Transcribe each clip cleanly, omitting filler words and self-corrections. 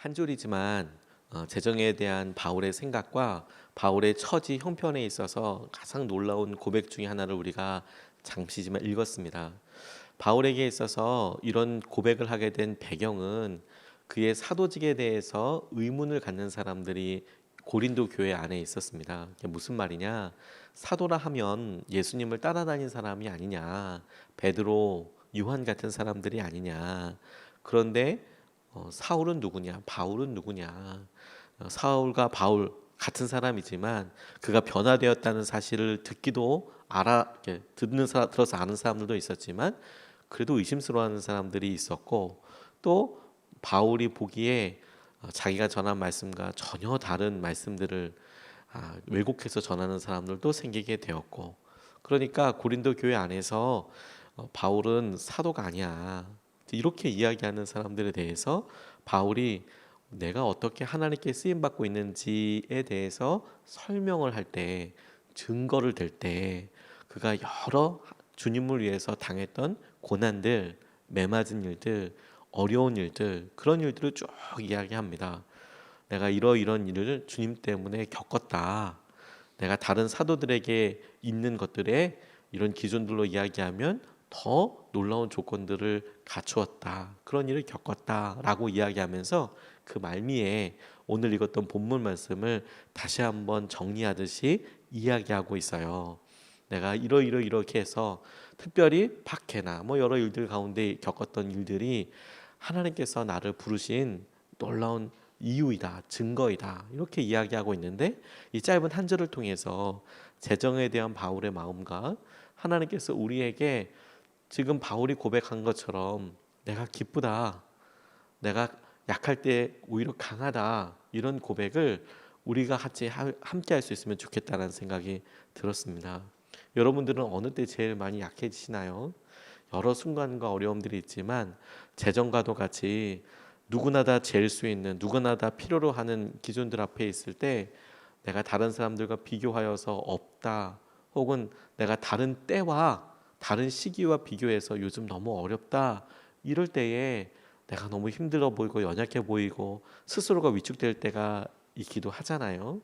한 줄이지만 재정에 대한 바울의 생각과 바울의 처지 형편에 있어서 가장 놀라운 고백 중에 하나를 우리가 잠시지만 읽었습니다. 바울에게 있어서 이런 고백을 하게 된 배경은 그의 사도직에 대해서 의문을 갖는 사람들이 고린도 교회 안에 있었습니다. 이게 무슨 말이냐? 사도라 하면 예수님을 따라다닌 사람이 아니냐? 베드로, 요한 같은 사람들이 아니냐? 그런데 사울은 누구냐? 바울은 누구냐? 사울과 바울 같은 사람이지만 그가 변화되었다는 사실을 듣기도 이렇게 들어서 아는 사람들도 있었지만 그래도 의심스러워하는 사람들이 있었고 또 바울이 보기에 자기가 전한 말씀과 전혀 다른 말씀들을 왜곡해서 전하는 사람들도 생기게 되었고 그러니까 고린도 교회 안에서 바울은 사도가 아니야 이렇게 이야기하는 사람들에 대해서 바울이 내가 어떻게 하나님께 쓰임 받고 있는지에 대해서 설명을 할 때 증거를 댈 때 그가 여러 주님을 위해서 당했던 고난들, 매맞은 일들, 어려운 일들 그런 일들을 쭉 이야기합니다. 내가 이런 일을 주님 때문에 겪었다. 내가 다른 사도들에게 있는 것들에 이런 기준들로 이야기하면 더 놀라운 조건들을 갖추었다. 그런 일을 겪었다라고 이야기하면서 그 말미에 오늘 읽었던 본문 말씀을 다시 한번 정리하듯이 이야기하고 있어요. 내가 이렇게 해서 특별히 박해나 여러 일들 가운데 겪었던 일들이 하나님께서 나를 부르신 놀라운 이유이다, 증거이다 이렇게 이야기하고 있는데 이 짧은 한 절을 통해서 재정에 대한 바울의 마음과 하나님께서 우리에게 지금 바울이 고백한 것처럼 내가 기쁘다, 내가 약할 때 오히려 강하다 이런 고백을 우리가 같이 함께 할 수 있으면 좋겠다는 생각이 들었습니다. 여러분들은 어느 때 제일 많이 약해지시나요? 여러 순간과 어려움들이 있지만 재정과도 같이 누구나 다 잴 수 있는 누구나 다 필요로 하는 기준들 앞에 있을 때 내가 다른 사람들과 비교하여서 없다 혹은 내가 다른 때와 다른 시기와 비교해서 요즘 너무 어렵다 이럴 때에 내가 너무 힘들어 보이고 연약해 보이고 스스로가 위축될 때가 있기도 하잖아요.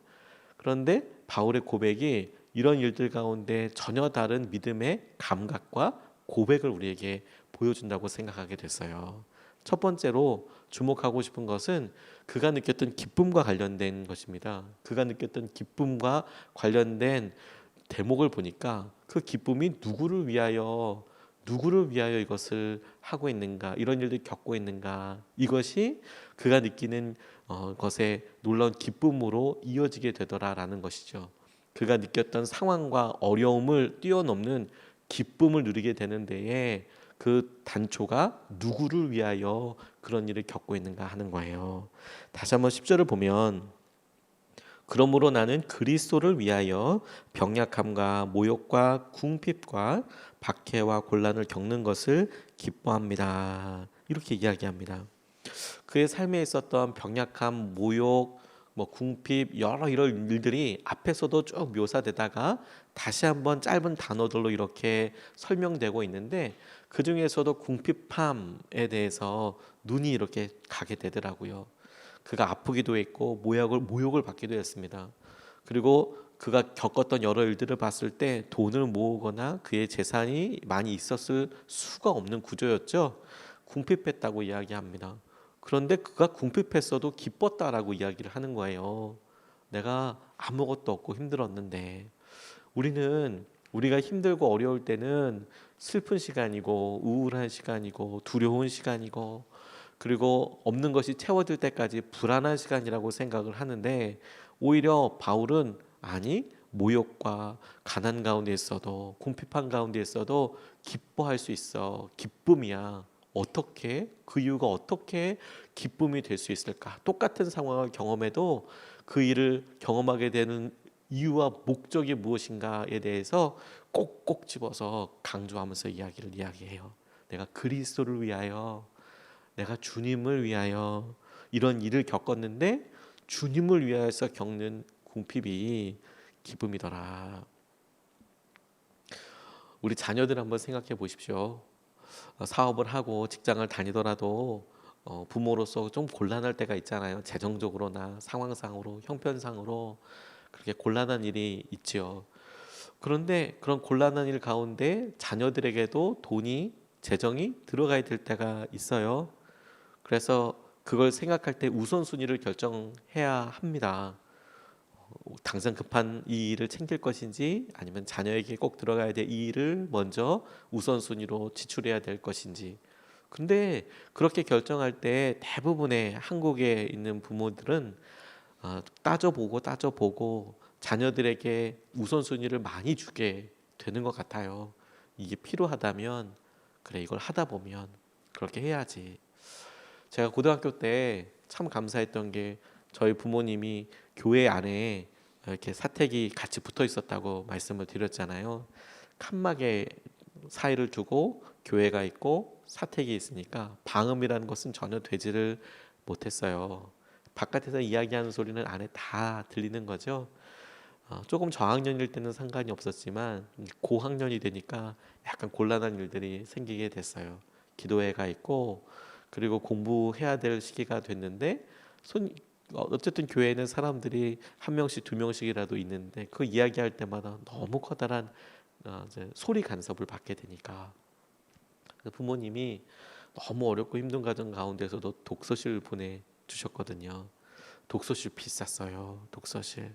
그런데 바울의 고백이 이런 일들 가운데 전혀 다른 믿음의 감각과 고백을 우리에게 보여준다고 생각하게 됐어요. 첫 번째로 주목하고 싶은 것은 그가 느꼈던 기쁨과 관련된 것입니다. 그가 느꼈던 기쁨과 관련된 대목을 보니까 그 기쁨이 누구를 위하여 이것을 하고 있는가, 이런 일들 겪고 있는가, 이것이 그가 느끼는 것에 놀라운 기쁨으로 이어지게 되더라라는 것이죠. 그가 느꼈던 상황과 어려움을 뛰어넘는 기쁨을 누리게 되는 데에 그 단초가 누구를 위하여 그런 일을 겪고 있는가 하는 거예요. 다시 한번 10절을 보면 그러므로 나는 그리스도를 위하여 병약함과 모욕과 궁핍과 박해와 곤란을 겪는 것을 기뻐합니다. 이렇게 이야기합니다. 그의 삶에 있었던 병약함, 모욕, 궁핍 여러 이런 일들이 앞에서도 쭉 묘사되다가 다시 한번 짧은 단어들로 이렇게 설명되고 있는데 그 중에서도 궁핍함에 대해서 눈이 이렇게 가게 되더라고요. 그가 아프기도 했고 모욕을 받기도 했습니다. 그리고 그가 겪었던 여러 일들을 봤을 때 돈을 모으거나 그의 재산이 많이 있었을 수가 없는 구조였죠. 궁핍했다고 이야기합니다. 그런데 그가 궁핍했어도 기뻤다라고 이야기를 하는 거예요. 내가 아무것도 없고 힘들었는데 우리가 힘들고 어려울 때는 슬픈 시간이고 우울한 시간이고 두려운 시간이고 그리고 없는 것이 채워질 때까지 불안한 시간이라고 생각을 하는데 오히려 바울은 아니 모욕과 가난 가운데 있어도 궁핍한 가운데 있어도 기뻐할 수 있어. 기쁨이야. 어떻게 그 이유가 어떻게 기쁨이 될 수 있을까? 똑같은 상황을 경험해도 그 일을 경험하게 되는 이유와 목적이 무엇인가에 대해서 꼭꼭 집어서 강조하면서 이야기해요. 내가 그리스도를 위하여 내가 주님을 위하여 이런 일을 겪었는데 주님을 위하여서 겪는 궁핍이 기쁨이더라. 우리 자녀들 한번 생각해 보십시오. 사업을 하고 직장을 다니더라도 부모로서 좀 곤란할 때가 있잖아요. 재정적으로나 상황상으로, 형편상으로 그렇게 곤란한 일이 있지요. 그런데 그런 곤란한 일 가운데 자녀들에게도 돈이, 재정이 들어가야 될 때가 있어요. 그래서 그걸 생각할 때 우선순위를 결정해야 합니다. 당장 급한 이 일을 챙길 것인지 아니면 자녀에게 꼭 들어가야 될 이 일을 먼저 우선순위로 지출해야 될 것인지. 근데 그렇게 결정할 때 대부분의 한국에 있는 부모들은 따져보고 자녀들에게 우선순위를 많이 주게 되는 것 같아요. 이게 필요하다면 그래, 이걸 하다 보면 그렇게 해야지. 제가 고등학교 때 참 감사했던 게 저희 부모님이 교회 안에 이렇게 사택이 같이 붙어 있었다고 말씀을 드렸잖아요. 칸막이 사이를 두고 교회가 있고 사택이 있으니까 방음이라는 것은 전혀 되지를 못했어요. 바깥에서 이야기하는 소리는 안에 다 들리는 거죠. 조금 저학년일 때는 상관이 없었지만 고학년이 되니까 약간 곤란한 일들이 생기게 됐어요. 기도회가 있고 그리고 공부해야 될 시기가 됐는데 어쨌든 교회에는 사람들이 한 명씩 두 명씩이라도 있는데 그 이야기할 때마다 너무 커다란 이제 소리 간섭을 받게 되니까 부모님이 너무 어렵고 힘든 가정 가운데서도 독서실 보내주셨거든요. 독서실 비쌌어요. 독서실.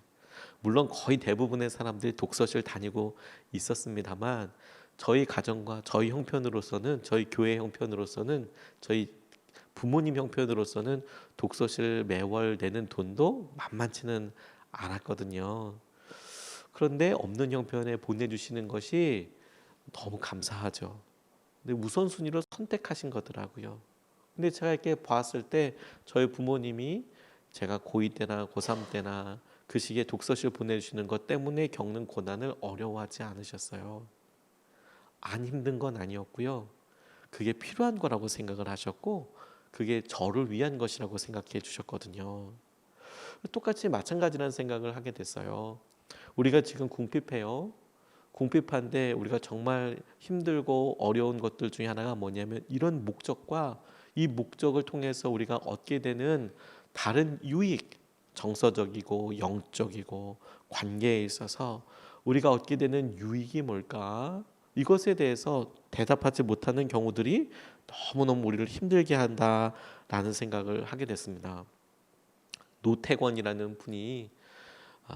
물론 거의 대부분의 사람들이 독서실 다니고 있었습니다만 저희 가정과 저희 형편으로서는, 저희 교회 형편으로서는, 저희 부모님 형편으로서는 독서실 매월 내는 돈도 만만치는 않았거든요. 그런데 없는 형편에 보내주시는 것이 너무 감사하죠. 근데 우선순위로 선택하신 거더라고요. 근데 제가 이렇게 봤을 때 저희 부모님이 제가 고2 때나 고3 때나 그 시기에 독서실 보내주시는 것 때문에 겪는 고난을 어려워하지 않으셨어요. 안 힘든 건 아니었고요. 그게 필요한 거라고 생각을 하셨고 그게 저를 위한 것이라고 생각해 주셨거든요. 똑같이 마찬가지라는 생각을 하게 됐어요. 우리가 지금 궁핍해요. 궁핍한데 우리가 정말 힘들고 어려운 것들 중에 하나가 뭐냐면 이런 목적과 이 목적을 통해서 우리가 얻게 되는 다른 유익, 정서적이고 영적이고 관계에 있어서 우리가 얻게 되는 유익이 뭘까? 이것에 대해서 대답하지 못하는 경우들이 너무너무 우리를 힘들게 한다라는 생각을 하게 됐습니다. 노태권이라는 분이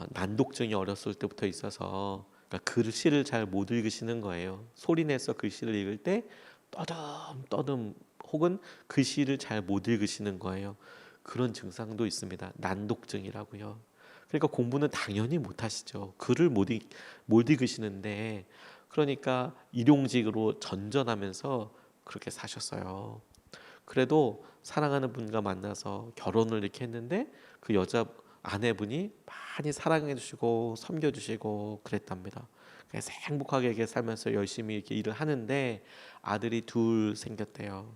난독증이 어렸을 때부터 있어서 그러니까 글씨를 잘 못 읽으시는 거예요. 소리내서 글씨를 읽을 때 떠듬 혹은 글씨를 잘 못 읽으시는 거예요. 그런 증상도 있습니다. 난독증이라고요. 그러니까 공부는 당연히 못 하시죠. 글을 못 읽으시는데 그러니까 일용직으로 전전하면서 그렇게 사셨어요. 그래도 사랑하는 분과 만나서 결혼을 이렇게 했는데 그 여자 아내분이 많이 사랑해 주시고 섬겨 주시고 그랬답니다. 그래서 행복하게 이렇게 살면서 열심히 이렇게 일을 하는데 아들이 둘 생겼대요.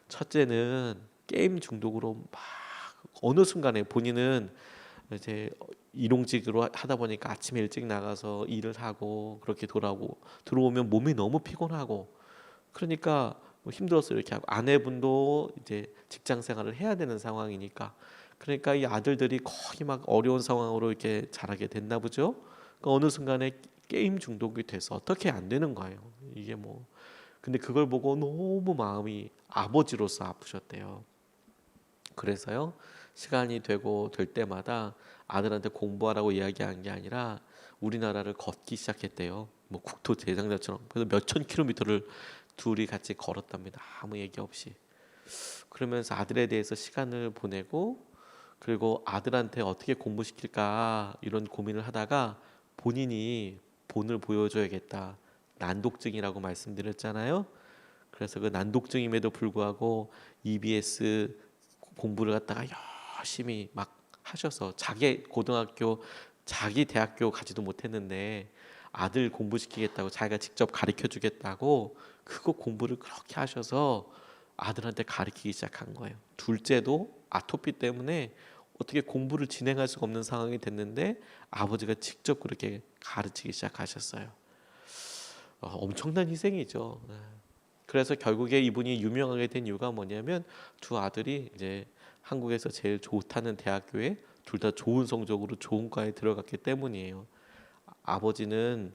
첫째는 게임 중독으로 막 어느 순간에 본인은 이제 일용직으로 하다 보니까 아침에 일찍 나가서 일을 하고 그렇게 돌아오고 들어오면 몸이 너무 피곤하고 그러니까 뭐 힘들어서 이렇게 하고 아내분도 이제 직장 생활을 해야 되는 상황이니까 그러니까 이 아들들이 거의 막 어려운 상황으로 이렇게 자라게 됐나 보죠. 그러니까 어느 순간에 게임 중독이 돼서 어떻게 안 되는 거예요. 이게 뭐 근데 그걸 보고 너무 마음이 아버지로서 아프셨대요. 그래서요 시간이 되고 될 때마다 아들한테 공부하라고 이야기한 게 아니라 우리나라를 걷기 시작했대요. 뭐 국토 대장자처럼 그래서 몇천 킬로미터를 둘이 같이 걸었답니다. 아무 얘기 없이. 그러면서 아들에 대해서 시간을 보내고 그리고 아들한테 어떻게 공부시킬까 이런 고민을 하다가 본인이 본을 보여줘야겠다. 난독증이라고 말씀드렸잖아요. 그래서 그 난독증임에도 불구하고 EBS 공부를 갖다가 열심히 막 하셔서 자기 대학교 가지도 못했는데 아들 공부시키겠다고 자기가 직접 가르쳐 주겠다고 그거 공부를 그렇게 하셔서 아들한테 가르치기 시작한 거예요. 둘째도 아토피 때문에 어떻게 공부를 진행할 수가 없는 상황이 됐는데 아버지가 직접 그렇게 가르치기 시작하셨어요. 엄청난 희생이죠. 그래서 결국에 이분이 유명하게 된 이유가 뭐냐면 두 아들이 이제 한국에서 제일 좋다는 대학교에 둘 다 좋은 성적으로 좋은 과에 들어갔기 때문이에요. 아버지는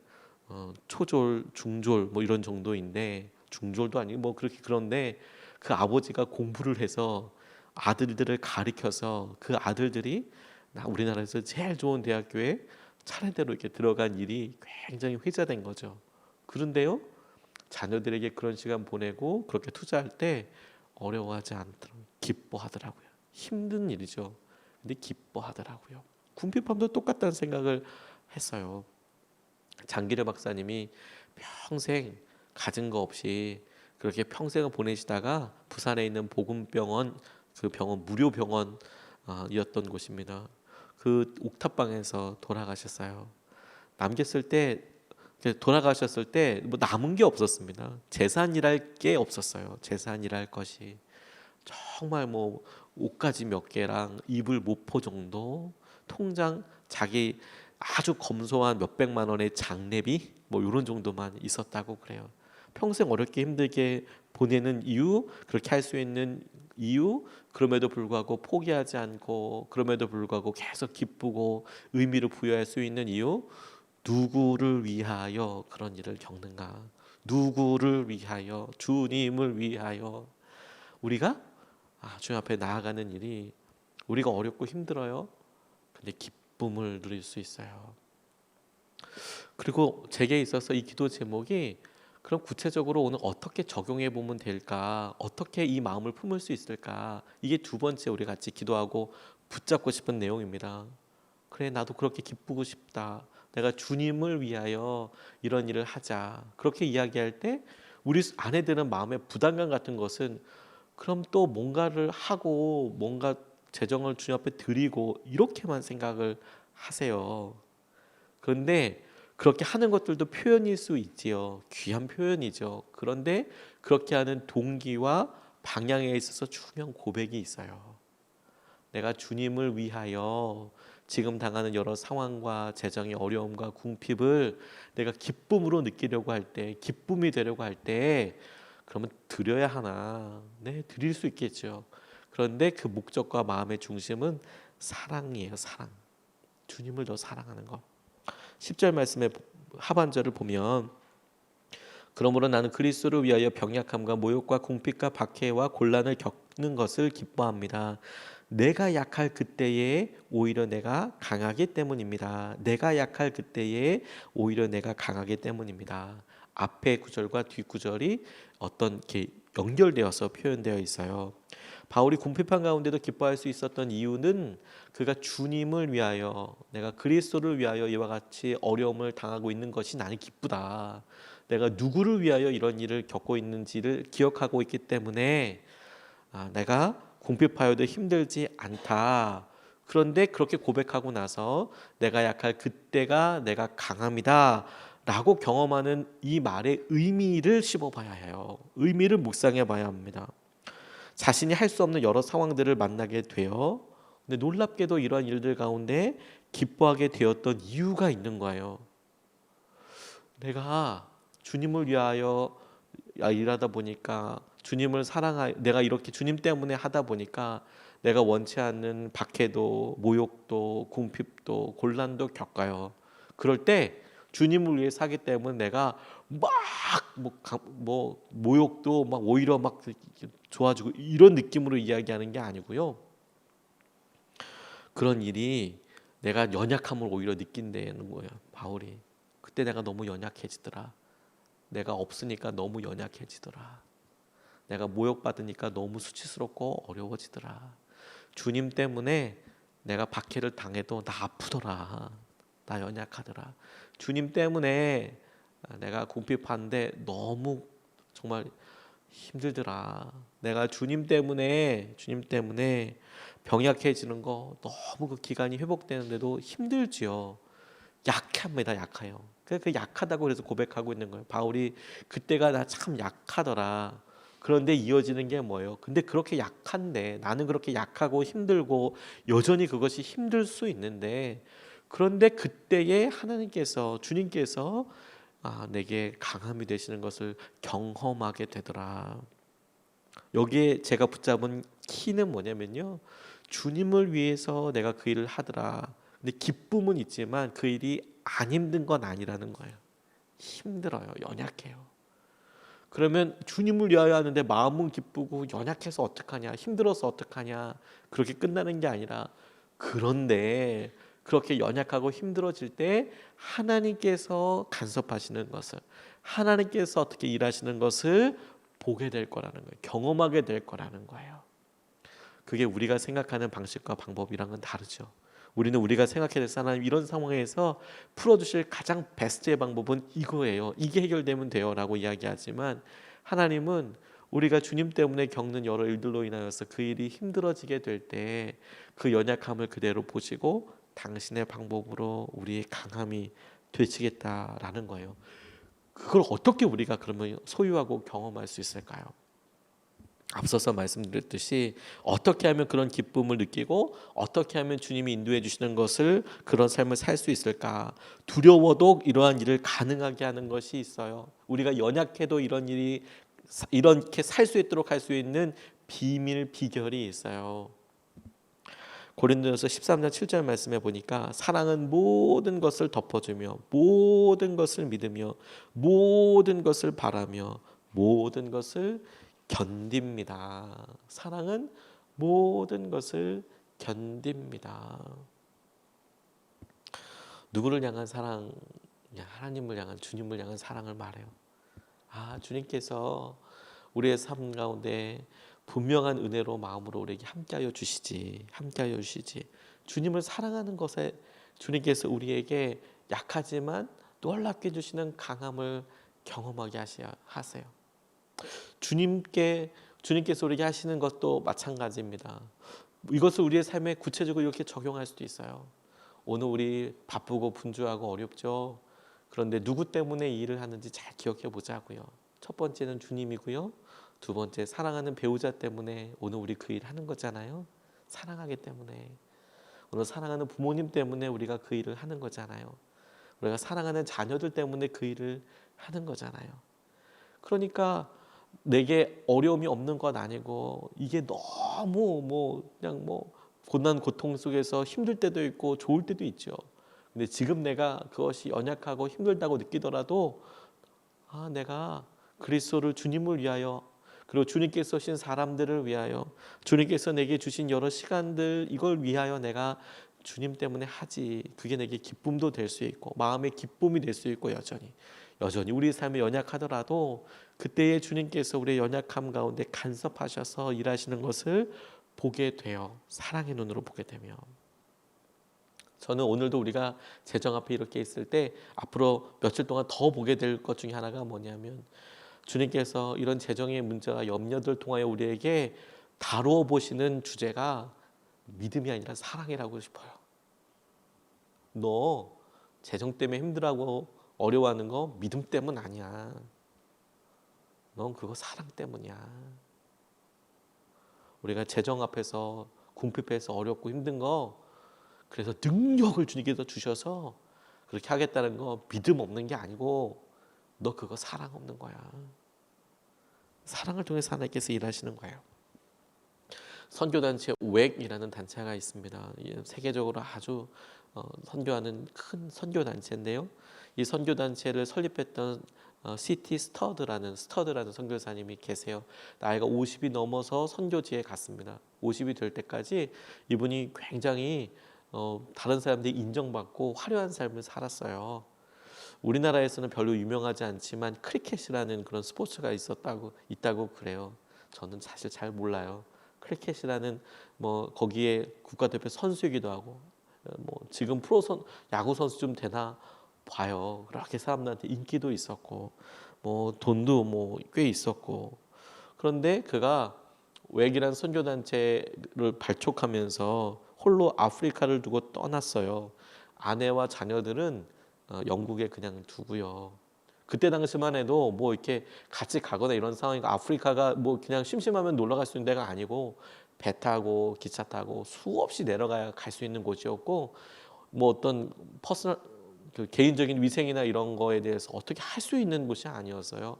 초졸, 중졸 뭐 이런 정도인데 중졸도 아니고 뭐 그렇게 그런데 그 아버지가 공부를 해서 아들들을 가리켜서 그 아들들이 우리나라에서 제일 좋은 대학교에 차례대로 이렇게 들어간 일이 굉장히 회자된 거죠. 그런데요, 자녀들에게 그런 시간 보내고 그렇게 투자할 때 어려워하지 않더라고요. 기뻐하더라고요. 힘든 일이죠. 근데 기뻐하더라고요. 궁핍함도 똑같다는 생각을 했어요. 장기려 박사님이 평생 가진 거 없이 그렇게 평생을 보내시다가 부산에 있는 복음병원, 그 병원 무료 병원이었던 곳입니다. 그 옥탑방에서 돌아가셨어요. 남겼을 때 돌아가셨을 때 뭐 남은 게 없었습니다. 재산이랄 게 없었어요. 재산이랄 것이 정말 뭐 옷가지 몇 개랑 이불 모포 정도, 통장 자기 아주 검소한 몇백만 원의 장례비 뭐 이런 정도만 있었다고 그래요. 평생 어렵게 힘들게 보내는 이유, 그렇게 할 수 있는 이유, 그럼에도 불구하고 포기하지 않고 그럼에도 불구하고 계속 기쁘고 의미를 부여할 수 있는 이유, 누구를 위하여 그런 일을 겪는가? 누구를 위하여? 주님을 위하여. 우리가 주님 앞에 나아가는 일이 우리가 어렵고 힘들어요. 근데 기쁨을 누릴 수 있어요. 그리고 제게 있어서 이 기도 제목이 그럼 구체적으로 오늘 어떻게 적용해 보면 될까? 어떻게 이 마음을 품을 수 있을까? 이게 두 번째 우리 같이 기도하고 붙잡고 싶은 내용입니다. 그래, 나도 그렇게 기쁘고 싶다. 내가 주님을 위하여 이런 일을 하자. 그렇게 이야기할 때 우리 안에 드는 마음의 부담감 같은 것은 그럼 또 뭔가를 하고 뭔가 재정을 주님 앞에 드리고 이렇게만 생각을 하세요. 그런데 그렇게 하는 것들도 표현일 수 있지요. 귀한 표현이죠. 그런데 그렇게 하는 동기와 방향에 있어서 중요한 고백이 있어요. 내가 주님을 위하여 지금 당하는 여러 상황과 재정의 어려움과 궁핍을 내가 기쁨으로 느끼려고 할 때, 기쁨이 되려고 할 때, 그러면 드려야 하나? 네, 드릴 수 있겠죠. 그런데 그 목적과 마음의 중심은 사랑이에요. 사랑. 주님을 더 사랑하는 것. 10절 말씀의 하반절을 보면 그러므로 나는 그리스도를 위하여 병약함과 모욕과 궁핍과 박해와 곤란을 겪는 것을 기뻐합니다. 내가 약할 그때에 오히려 내가 강하기 때문입니다. 내가 약할 그때에 오히려 내가 강하기 때문입니다. 앞의 구절과 뒷 구절이 어떤 이렇게 연결되어서 표현되어 있어요. 바울이 궁핍한 가운데도 기뻐할 수 있었던 이유는 그가 주님을 위하여, 내가 그리스도를 위하여 이와 같이 어려움을 당하고 있는 것이 나는 기쁘다. 내가 누구를 위하여 이런 일을 겪고 있는지를 기억하고 있기 때문에 내가 궁핍하여도 힘들지 않다. 그런데 그렇게 고백하고 나서 내가 약할 그때가 내가 강함이다 라고 경험하는 이 말의 의미를 씹어봐야 해요. 의미를 묵상해 봐야 합니다. 자신이 할 수 없는 여러 상황들을 만나게 되어 근데 놀랍게도 이러한 일들 가운데 기뻐하게 되었던 이유가 있는 거예요. 내가 주님을 위하여 일하다 보니까 주님을 내가 이렇게 주님 때문에 하다 보니까 내가 원치 않는 박해도 모욕도 궁핍도 곤란도 겪어요. 그럴 때 주님을 위해 사기 때문에 내가 뭐 모욕도 막 오히려 막 좋아지고 이런 느낌으로 이야기하는 게 아니고요. 그런 일이 내가 연약함을 오히려 느낀다는 거예요. 바울이 그때 내가 너무 연약해지더라. 내가 없으니까 너무 연약해지더라. 내가 모욕받으니까 너무 수치스럽고 어려워지더라. 주님 때문에 내가 박해를 당해도 나 아프더라. 나 연약하더라. 주님 때문에 내가 궁핍한데 너무 정말 힘들더라. 내가 주님 때문에 병약해지는 거 너무 그 기간이 회복되는데도 힘들지요. 약합니다. 약해요. 그 약하다고 그래서 고백하고 있는 거예요. 바울이 그때가 나 참 약하더라. 그런데 이어지는 게 뭐예요? 근데 그렇게 약한데 나는 그렇게 약하고 힘들고 여전히 그것이 힘들 수 있는데 그런데 그때에 하나님께서 주님께서 내게 강함이 되시는 것을 경험하게 되더라. 여기에 제가 붙잡은 키는 뭐냐면요, 주님을 위해서 내가 그 일을 하더라. 근데 기쁨은 있지만 그 일이 안 힘든 건 아니라는 거예요. 힘들어요. 연약해요. 그러면 주님을 위하여 하는데 마음은 기쁘고 연약해서 어떡하냐, 힘들어서 어떡하냐, 그렇게 끝나는 게 아니라, 그런데 그렇게 연약하고 힘들어질 때 하나님께서 간섭하시는 것을, 하나님께서 어떻게 일하시는 것을 보게 될 거라는 거예요. 경험하게 될 거라는 거예요. 그게 우리가 생각하는 방식과 방법이랑은 다르죠. 우리는 우리가 생각해야 될 하나님 이런 상황에서 풀어주실 가장 베스트의 방법은 이거예요. 이게 해결되면 돼요 라고 이야기하지만, 하나님은 우리가 주님 때문에 겪는 여러 일들로 인하여서 그 일이 힘들어지게 될 때 그 연약함을 그대로 보시고 당신의 방법으로 우리의 강함이 되시겠다라는 거예요. 그걸 어떻게 우리가 그러면 소유하고 경험할 수 있을까요? 앞서서 말씀드렸듯이 어떻게 하면 그런 기쁨을 느끼고 어떻게 하면 주님이 인도해 주시는 것을, 그런 삶을 살 수 있을까? 두려워도 이러한 일을 가능하게 하는 것이 있어요. 우리가 연약해도 이런 일이 이렇게 살 수 있도록 할 수 있는 비결이 있어요. 고린도전서 13장 7절 말씀에 보니까 사랑은 모든 것을 덮어주며 모든 것을 믿으며 모든 것을 바라며 모든 것을 견딥니다. 사랑은 모든 것을 견딥니다. 누구를 향한 사랑? 하나님을 향한, 주님을 향한 사랑을 말해요. 주님께서 우리의 삶 가운데 분명한 은혜로 마음으로 우리에게 함께하여 주시지. 주님을 사랑하는 것에 주님께서 우리에게 약하지만 놀랍게 주시는 강함을 경험하게 하세요. 주님께서 우리에게 하시는 것도 마찬가지입니다. 이것을 우리의 삶에 구체적으로 이렇게 적용할 수도 있어요. 오늘 우리 바쁘고 분주하고 어렵죠. 그런데 누구 때문에 이 일을 하는지 잘 기억해 보자고요. 첫 번째는 주님이고요. 두 번째, 사랑하는 배우자 때문에 오늘 우리 그 일 하는 거잖아요. 사랑하기 때문에. 오늘 사랑하는 부모님 때문에 우리가 그 일을 하는 거잖아요. 우리가 사랑하는 자녀들 때문에 그 일을 하는 거잖아요. 그러니까 내게 어려움이 없는 건 아니고, 이게 너무 그냥 고난 고통 속에서 힘들 때도 있고 좋을 때도 있죠. 근데 지금 내가 그것이 연약하고 힘들다고 느끼더라도 내가 그리스도를, 주님을 위하여, 그리고 주님께서 주신 사람들을 위하여, 주님께서 내게 주신 여러 시간들, 이걸 위하여 내가 주님 때문에 하지. 그게 내게 기쁨도 될 수 있고 마음의 기쁨이 될 수 있고, 여전히 우리 삶이 연약하더라도 그때의 주님께서 우리의 연약함 가운데 간섭하셔서 일하시는 것을 보게 돼요. 사랑의 눈으로 보게 되면. 저는 오늘도 우리가 재정 앞에 이렇게 있을 때 앞으로 며칠 동안 더 보게 될 것 중에 하나가 뭐냐면, 주님께서 이런 재정의 문제와 염려들 통하여 우리에게 다루어 보시는 주제가 믿음이 아니라 사랑이라고 싶어요. 너 재정 때문에 힘들어하고 어려워하는 거 믿음 때문 아니야. 넌 그거 사랑 때문이야. 우리가 재정 앞에서 궁핍해서 어렵고 힘든 거, 그래서 능력을 주님께서 주셔서 그렇게 하겠다는 거 믿음 없는 게 아니고, 너 그거 사랑 없는 거야. 사랑을 통해서 하나님께서 일하시는 거예요. 선교단체 웩이라는 단체가 있습니다. 세계적으로 아주 선교하는 큰 선교단체인데요. 이 선교단체를 설립했던 시티 스터드라는 선교사님이 계세요. 나이가 50이 넘어서 선교지에 갔습니다. 50이 될 때까지 이분이 굉장히 다른 사람들이 인정받고 화려한 삶을 살았어요. 우리나라에서는 별로 유명하지 않지만 크리켓이라는 그런 스포츠가 있다고 그래요. 저는 사실 잘 몰라요. 크리켓이라는 거기에 국가대표 선수이기도 하고, 지금 야구 선수 좀 되나 봐요. 그렇게 사람들한테 인기도 있었고 돈도 꽤 있었고. 그런데 그가 웩이란 선교단체를 발족하면서 홀로 아프리카를 두고 떠났어요. 아내와 자녀들은 영국에 그냥 두고요. 그때 당시만 해도 이렇게 같이 가거나 이런 상황이고, 아프리카가 그냥 심심하면 놀러 갈 수 있는 데가 아니고, 배 타고 기차 타고 수없이 내려가야 갈 수 있는 곳이었고, 어떤 그 개인적인 위생이나 이런 거에 대해서 어떻게 할 수 있는 곳이 아니었어요.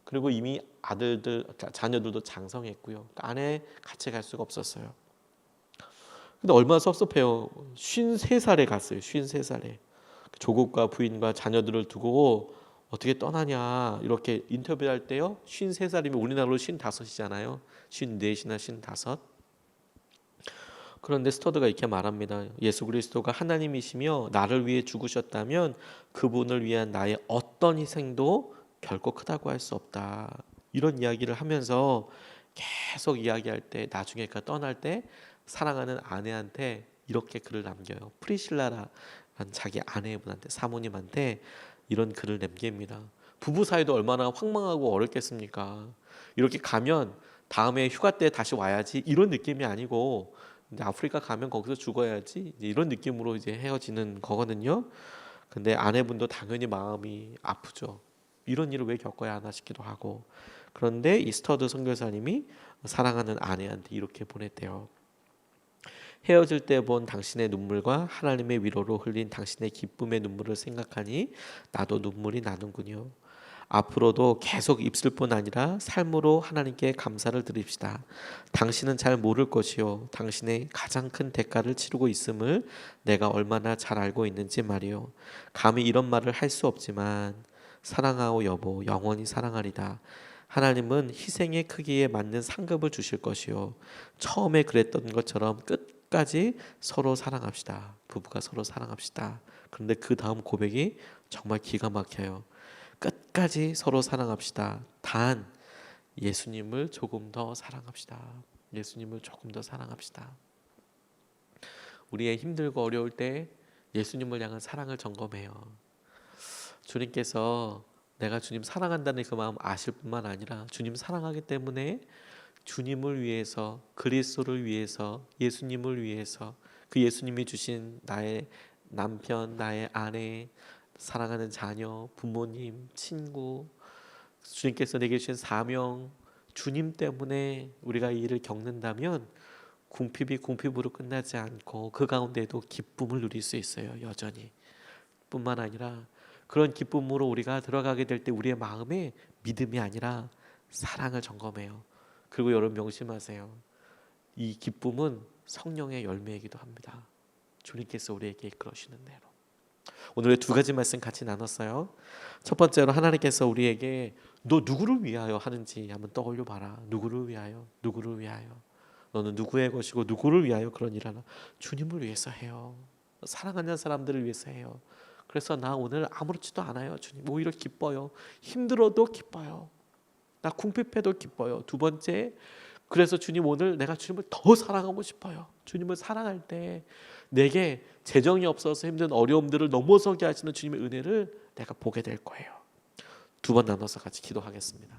그리고 이미 아들들, 자녀들도 장성했고요. 그러니까 아내 같이 갈 수가 없었어요. 근데 얼마나 섭섭해요. 53살에 갔어요. 53살에. 조국과 부인과 자녀들을 두고 어떻게 떠나냐 이렇게 인터뷰할 때요. 53살이면 우리나라로 55이잖아요. 54이나 55. 그런데 스터드가 이렇게 말합니다. 예수 그리스도가 하나님이시며 나를 위해 죽으셨다면 그분을 위한 나의 어떤 희생도 결코 크다고 할 수 없다. 이런 이야기를 하면서 계속 이야기할 때 나중에 그가 떠날 때 사랑하는 아내한테 이렇게 글을 남겨요. 프리실라라는 자기 아내분한테, 사모님한테 이런 글을 남깁니다. 부부 사이도 얼마나 황망하고 어렵겠습니까? 이렇게 가면 다음에 휴가 때 다시 와야지 이런 느낌이 아니고 이제 아프리카 가면 거기서 죽어야지 이제 이런 느낌으로 이제 헤어지는 거거든요. 근데 아내분도 당연히 마음이 아프죠. 이런 일을 왜 겪어야 하나 싶기도 하고. 그런데 이 스터드 선교사님이 사랑하는 아내한테 이렇게 보냈대요. 헤어질 때 본 당신의 눈물과 하나님의 위로로 흘린 당신의 기쁨의 눈물을 생각하니 나도 눈물이 나는군요. 앞으로도 계속 입술 뿐 아니라 삶으로 하나님께 감사를 드립시다. 당신은 잘 모를 것이요. 당신의 가장 큰 대가를 치르고 있음을 내가 얼마나 잘 알고 있는지 말이요. 감히 이런 말을 할 수 없지만 사랑하오 여보, 영원히 사랑하리다. 하나님은 희생의 크기에 맞는 상급을 주실 것이요. 처음에 그랬던 것처럼 끝까지 서로 사랑합시다. 부부가 서로 사랑합시다. 그런데 그 다음 고백이 정말 기가 막혀요. 끝까지 서로 사랑합시다. 단 예수님을 조금 더 사랑합시다. 예수님을 조금 더 사랑합시다. 우리의 힘들고 어려울 때 예수님을 향한 사랑을 점검해요. 주님께서 내가 주님 사랑한다는 그 마음 아실 뿐만 아니라 주님 사랑하기 때문에 주님을 위해서, 그리스도를 위해서, 예수님을 위해서, 그 예수님이 주신 나의 남편, 나의 아내, 사랑하는 자녀, 부모님, 친구, 주님께서 내게 주신 사명, 주님 때문에 우리가 이 일을 겪는다면 궁핍이 궁핍으로 끝나지 않고 그 가운데에도 기쁨을 누릴 수 있어요. 여전히. 뿐만 아니라 그런 기쁨으로 우리가 들어가게 될 때 우리의 마음에 믿음이 아니라 사랑을 점검해요. 그리고 여러분 명심하세요. 이 기쁨은 성령의 열매이기도 합니다. 주님께서 우리에게 이끌어주시는 대로. 오늘 두 가지 말씀 같이 나눴어요. 첫 번째로 하나님께서 우리에게 너 누구를 위하여 하는지 한번 떠올려 봐라. 누구를 위하여? 누구를 위하여? 너는 누구의 것이고 누구를 위하여 그런 일을 하나? 주님을 위해서 해요. 사랑하는 사람들을 위해서 해요. 그래서 나 오늘 아무렇지도 않아요. 주님 오히려 기뻐요. 힘들어도 기뻐요. 나 궁핍해도 기뻐요. 두 번째, 그래서 주님 오늘 내가 주님을 더 사랑하고 싶어요. 주님을 사랑할 때 내게 재정이 없어서 힘든 어려움들을 넘어서게 하시는 주님의 은혜를 내가 보게 될 거예요. 두 번 나눠서 같이 기도하겠습니다.